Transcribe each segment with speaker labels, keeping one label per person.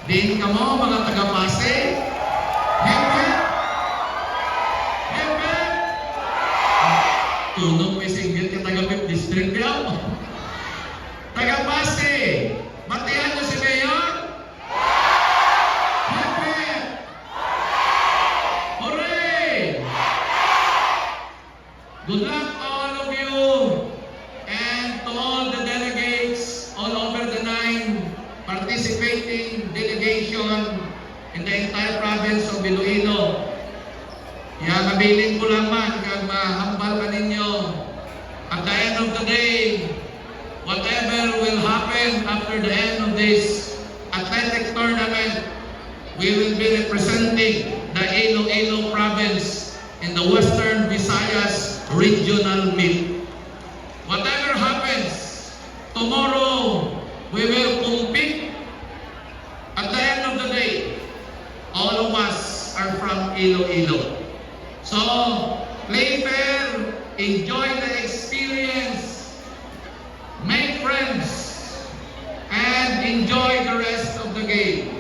Speaker 1: Din ka mo, mga taga-Pasig. Hepe! Hepe! Tunog may singgit ka taga-Pip District yaw. Taga-Pasig! Batihan nyo si Mayor? Hepe! Hooray! Good luck all of you and to all the delegates all over the 9 participating delegation in the entire province of Iloilo. Yan, mabiling ko lang man kag mahambal ka ninyo. At the end of the day, whatever will happen after the end of this athletic tournament, we will be representing the Iloilo province in the Western Visayas Regional Meet. Whatever happens, tomorrow we will compete. At the end of the day, all of us are from Iloilo. So, play fair, enjoy the experience, make friends, and enjoy the rest of the game.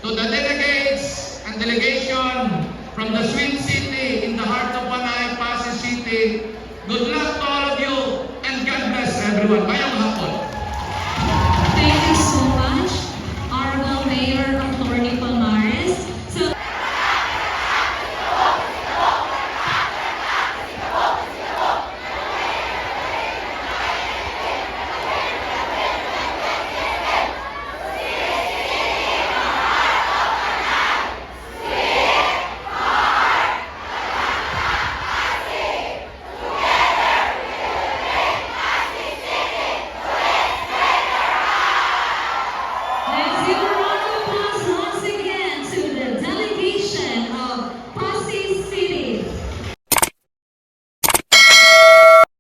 Speaker 1: To the delegates and delegation from the Sweet